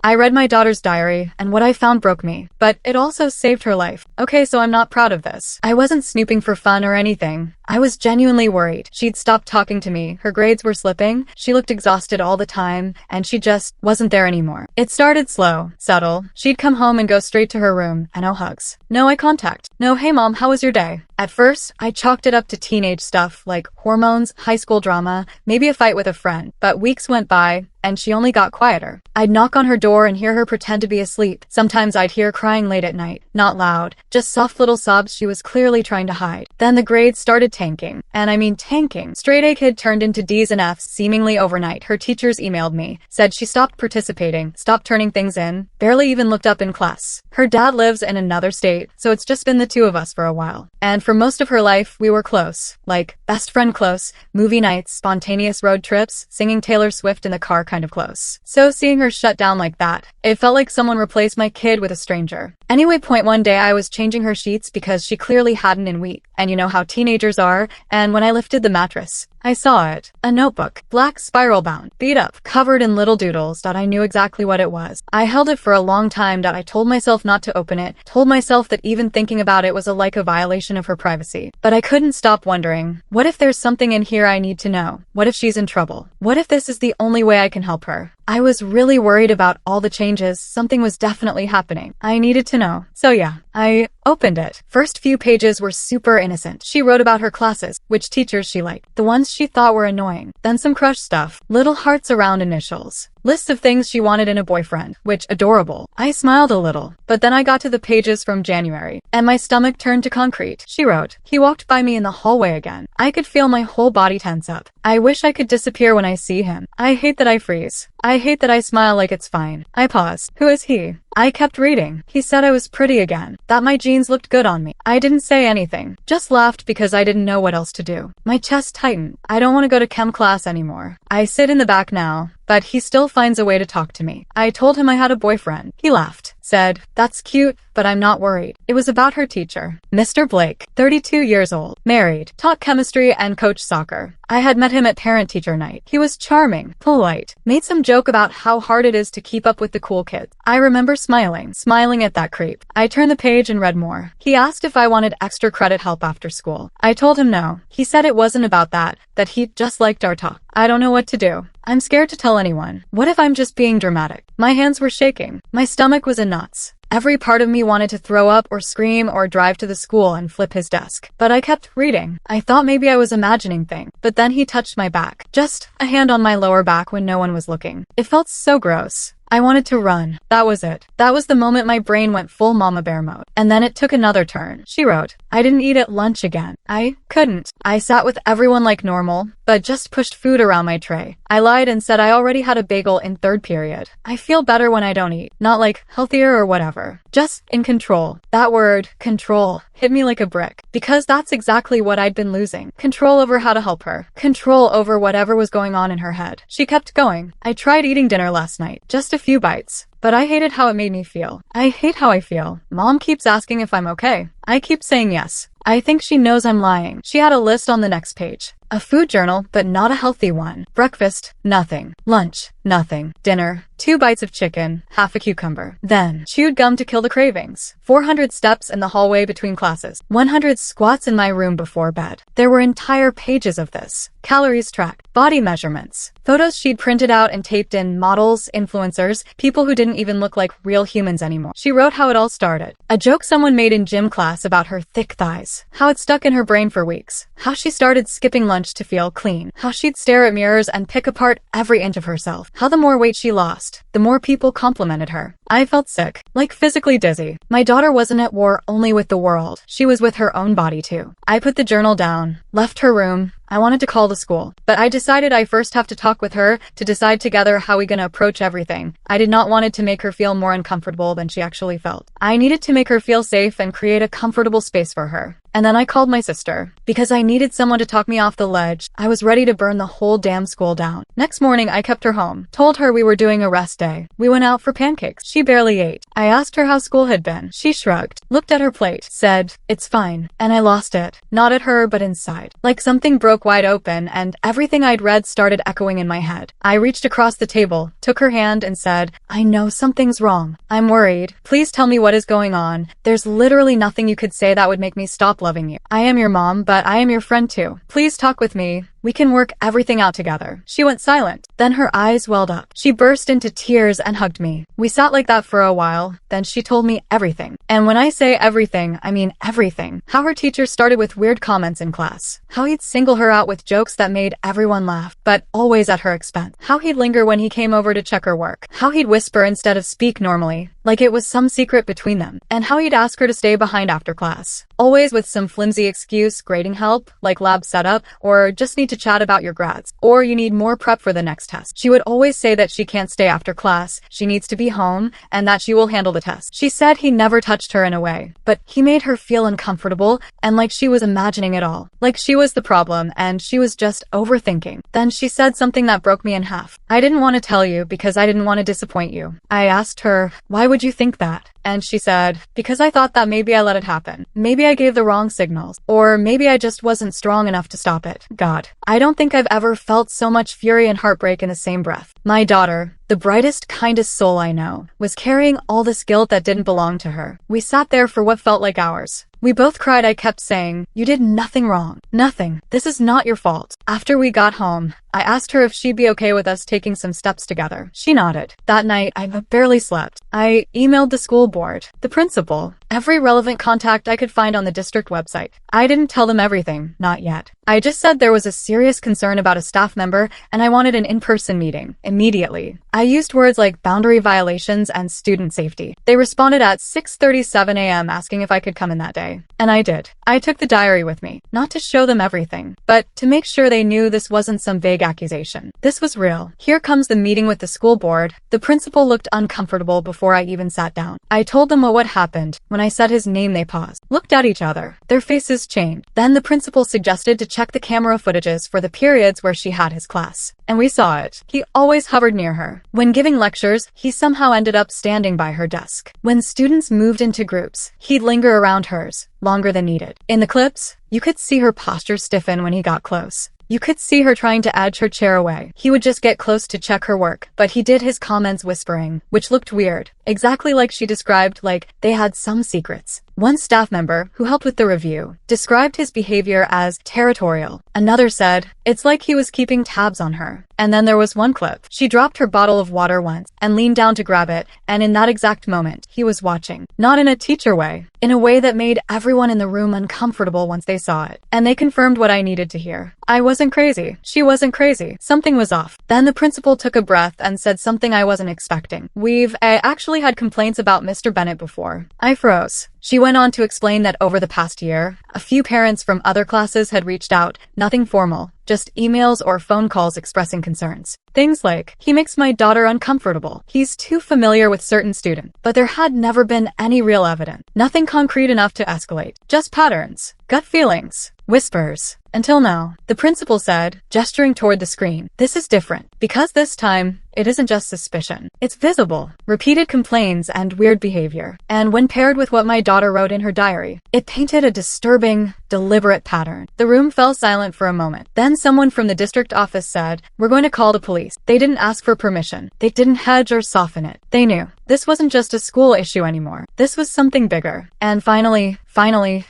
I read my daughter's diary, and what I found broke me. But it also saved her life. Okay, so I'm not proud of this. I wasn't snooping for fun or anything. I was genuinely worried. She'd stopped talking to me, her grades were slipping, she looked exhausted all the time, and she just wasn't there anymore. It started slow, subtle. She'd come home and go straight to her room, and no hugs. No eye contact. No, hey mom, how was your day? At first, I chalked it up to teenage stuff like hormones, high school drama, maybe a fight with a friend. But weeks went by, and she only got quieter. I'd knock on her door and hear her pretend to be asleep. Sometimes I'd hear crying late at night. Not loud, just soft little sobs she was clearly trying to hide. Then the grades started tanking. And I mean tanking. Straight A kid turned into D's and F's seemingly overnight. Her teachers emailed me, said she stopped participating, stopped turning things in, barely even looked up in class. Her dad lives in another state, so it's just been the two of us for a while. And for most of her life, we were close. Like, best friend close, movie nights, spontaneous road trips, singing Taylor Swift in the car kind of close. So seeing her shut down like that, it felt like someone replaced my kid with a stranger. Anyway, one day I was changing her sheets because she clearly hadn't in weeks. And you know how teenagers are, and when I lifted the mattress, I saw it. A notebook, black spiral bound, beat up, covered in little doodles that I knew exactly what it was. I held it for a long time that I told myself not to open it, told myself that even thinking about it was a violation of her privacy. But I couldn't stop wondering, what if there's something in here I need to know? What if she's in trouble? What if this is the only way I can help her? I was really worried about all the changes. Something was definitely happening. I needed to know. So yeah, I opened it. First few pages were super innocent. She wrote about her classes, which teachers she liked, the ones she thought were annoying. Then some crush stuff, little hearts around initials. Lists of things she wanted in a boyfriend, which adorable. I smiled a little, but then I got to the pages from January, and my stomach turned to concrete. She wrote, he walked by me in the hallway again. I could feel my whole body tense up. I wish I could disappear when I see him. I hate that I freeze. I hate that I smile like it's fine. I paused. Who is he? I kept reading. He said I was pretty again, that my jeans looked good on me. I didn't say anything, just laughed because I didn't know what else to do. My chest tightened. I don't want to go to chem class anymore. I sit in the back now, but he still finds a way to talk to me. I told him I had a boyfriend. He laughed, said, that's cute, but I'm not worried. It was about her teacher, Mr. Blake, 32 years old, married, taught chemistry and coached soccer. I had met him at parent-teacher night. He was charming, polite, made some joke about how hard it is to keep up with the cool kids. I remember smiling at that creep. I turned the page and read more. He asked if I wanted extra credit help after school. I told him no. He said it wasn't about that he just liked our talk. I don't know what to do. I'm scared to tell anyone. What if I'm just being dramatic? My hands were shaking. My stomach was in knots. Every part of me wanted to throw up or scream or drive to the school and flip his desk. But I kept reading. I thought maybe I was imagining things. But then he touched my back. Just a hand on my lower back when no one was looking. It felt so gross. I wanted to run. That was it. That was the moment my brain went full mama bear mode. And then it took another turn. She wrote, I didn't eat at lunch again. I couldn't. I sat with everyone like normal, but just pushed food around my tray. I lied and said I already had a bagel in third period. I feel better when I don't eat. Not like healthier or whatever. Just in control. That word, control, hit me like a brick. Because that's exactly what I'd been losing. Control over how to help her. Control over whatever was going on in her head. She kept going. I tried eating dinner last night. Just a few bites. But I hated how it made me feel. I hate how I feel. Mom keeps asking if I'm okay. I keep saying yes. I think she knows I'm lying. She had a list on the next page. A food journal, but not a healthy one. Breakfast, nothing. Lunch, nothing. Dinner, 2 bites of chicken, half a cucumber. Then, chewed gum to kill the cravings. 400 steps in the hallway between classes. 100 squats in my room before bed. There were entire pages of this. Calories tracked. Body measurements. Photos she'd printed out and taped in, models, influencers, people who didn't even look like real humans anymore. She wrote how it all started. A joke someone made in gym class about her thick thighs. How it stuck in her brain for weeks. How she started skipping lunch to feel clean. How she'd stare at mirrors and pick apart every inch of herself. How the more weight she lost, the more people complimented her. I felt sick, like physically dizzy. My daughter wasn't at war only with the world. She was with her own body too. I put the journal down, left her room. I wanted to call the school, but I decided I first have to talk with her to decide together how we gonna approach everything. I did not want it to make her feel more uncomfortable than she actually felt. I needed to make her feel safe and create a comfortable space for her. And then I called my sister. Because I needed someone to talk me off the ledge, I was ready to burn the whole damn school down. Next morning, I kept her home. Told her we were doing a rest day. We went out for pancakes. She barely ate. I asked her how school had been. She shrugged, looked at her plate, said, "It's fine." And I lost it. Not at her, but inside. Like something broke wide open, and everything I'd read started echoing in my head. I reached across the table, took her hand, and said, "I know something's wrong. I'm worried. Please tell me what is going on. There's literally nothing you could say that would make me stop loving you. I am your mom, but I am your friend too. Please talk with me. We can work everything out together." She went silent. Then her eyes welled up. She burst into tears and hugged me. We sat like that for a while. Then she told me everything. And when I say everything, I mean everything. How her teacher started with weird comments in class. How he'd single her out with jokes that made everyone laugh, but always at her expense. How he'd linger when he came over to check her work. How he'd whisper instead of speak normally, like it was some secret between them. And how he'd ask her to stay behind after class. Always with some flimsy excuse, grading help, like lab setup, or just need to chat about your grads, or you need more prep for the next test. She would always say that she can't stay after class, she needs to be home, and that she will handle the test. She said he never touched her in a way, but he made her feel uncomfortable and like she was imagining it all. Like she was the problem and she was just overthinking. Then she said something that broke me in half. "I didn't want to tell you because I didn't want to disappoint you." I asked her, "Why would you think that?" And she said, "Because I thought that maybe I let it happen. Maybe I gave the wrong signals. Or maybe I just wasn't strong enough to stop it." God, I don't think I've ever felt so much fury and heartbreak in the same breath. My daughter, the brightest, kindest soul I know, was carrying all this guilt that didn't belong to her. We sat there for what felt like hours. We both cried. I kept saying, "You did nothing wrong. Nothing. This is not your fault." After we got home, I asked her if she'd be okay with us taking some steps together. She nodded. That night, I barely slept. I emailed the school board, the principal, every relevant contact I could find on the district website. I didn't tell them everything, not yet. I just said there was a serious concern about a staff member and I wanted an in-person meeting, immediately. I used words like boundary violations and student safety. They responded at 6:37 a.m. asking if I could come in that day. And I did. I took the diary with me, not to show them everything, but to make sure they knew this wasn't some vague accusation. This was real. Here comes the meeting with the school board. The principal looked uncomfortable before I even sat down. I told them what happened. When I said his name, they paused, looked at each other. Their faces changed. Then the principal suggested to check the camera footages for the periods where she had his class. And we saw it. He always hovered near her. When giving lectures, he somehow ended up standing by her desk. When students moved into groups, he'd linger around hers, longer than needed. In the clips, you could see her posture stiffen when he got close. You could see her trying to edge her chair away. He would just get close to check her work, but he did his comments whispering, which looked weird. Exactly like she described, like they had some secrets. One staff member, who helped with the review, described his behavior as territorial. Another said, it's like he was keeping tabs on her. And then there was one clip. She dropped her bottle of water once and leaned down to grab it, and in that exact moment, he was watching. Not in a teacher way, in a way that made everyone in the room uncomfortable once they saw it. And they confirmed what I needed to hear. I wasn't crazy. She wasn't crazy. Something was off. Then the principal took a breath and said something I wasn't expecting. I actually had complaints about Mr. Bennett before. I froze. She went on to explain that over the past year, a few parents from other classes had reached out, nothing formal, just emails or phone calls expressing concerns. Things like, he makes my daughter uncomfortable. He's too familiar with certain students. But there had never been any real evidence. Nothing concrete enough to escalate. Just patterns, gut feelings, whispers. Until now, the principal said, gesturing toward the screen, this is different. Because this time, it isn't just suspicion. It's visible, repeated complaints and weird behavior. And when paired with what my daughter wrote in her diary, it painted a disturbing, deliberate pattern. The room fell silent for a moment. Then someone from the district office said, we're going to call the police. They didn't ask for permission. They didn't hedge or soften it. They knew. This wasn't just a school issue anymore. This was something bigger. And finally,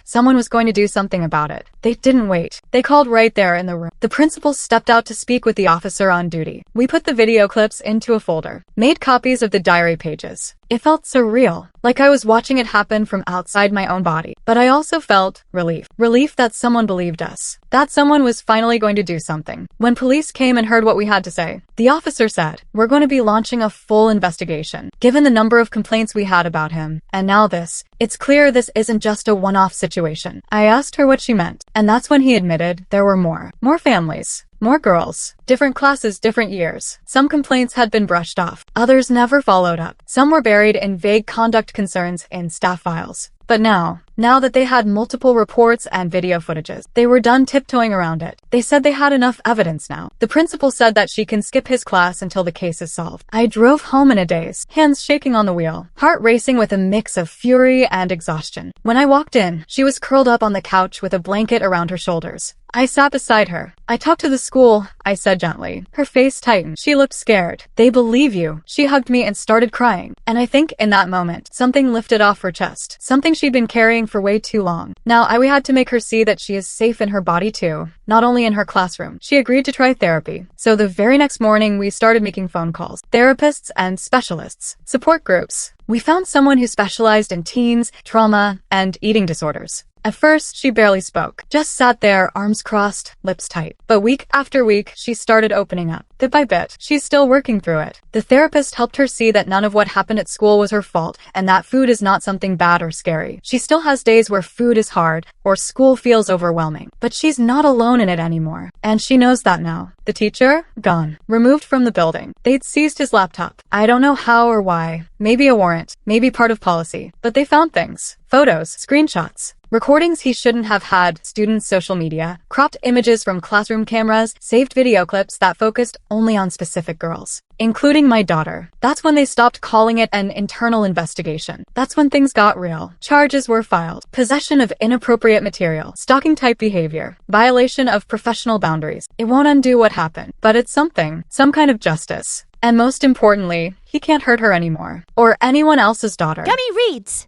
someone was going to do something about it. They didn't wait. They called right there in the room. The principal stepped out to speak with the officer on duty. We put the video clips into a folder, made copies of the diary pages. It felt surreal, like I was watching it happen from outside my own body. But I also felt relief. Relief that someone believed us. That someone was finally going to do something. When police came and heard what we had to say, the officer said, we're going to be launching a full investigation. Given the number of complaints we had about him, and now this, it's clear this isn't just a one-off situation. I asked her what she meant, and that's when he admitted there were more. More families. More girls. Different classes, different years. Some complaints had been brushed off. Others never followed up. Some were buried in vague conduct concerns in staff files. But now, Now that they had multiple reports and video footages, they were done tiptoeing around it. They said they had enough evidence now. The principal said that she can skip his class until the case is solved. I drove home in a daze, hands shaking on the wheel, heart racing with a mix of fury and exhaustion. When I walked in, she was curled up on the couch with a blanket around her shoulders. I sat beside her. I talked to the school, I said gently. Her face tightened. She looked scared. They believe you. She hugged me and started crying. And I think in that moment, something lifted off her chest. Something she'd been carrying for way too long. Now, we had to make her see that she is safe in her body too, not only in her classroom. She agreed to try therapy. So the very next morning, we started making phone calls. Therapists and specialists. Support groups. We found someone who specialized in teens, trauma, and eating disorders. At first, she barely spoke, just sat there, arms crossed, lips tight. But week after week, she started opening up. Bit by bit, she's still working through it. The therapist helped her see that none of what happened at school was her fault, and that food is not something bad or scary. She still has days where food is hard, or school feels overwhelming. But she's not alone in it anymore. And she knows that now. The teacher? Gone. Removed from the building. They'd seized his laptop. I don't know how or why. Maybe a warrant. Maybe part of policy. But they found things. Photos. Screenshots. Recordings he shouldn't have had, students' social media, cropped images from classroom cameras, saved video clips that focused only on specific girls, including my daughter. That's when they stopped calling it an internal investigation. That's when things got real. Charges were filed. Possession of inappropriate material, stalking type behavior, violation of professional boundaries. It won't undo what happened, but it's something, some kind of justice. And most importantly, he can't hurt her anymore, or anyone else's daughter. Gummy reads.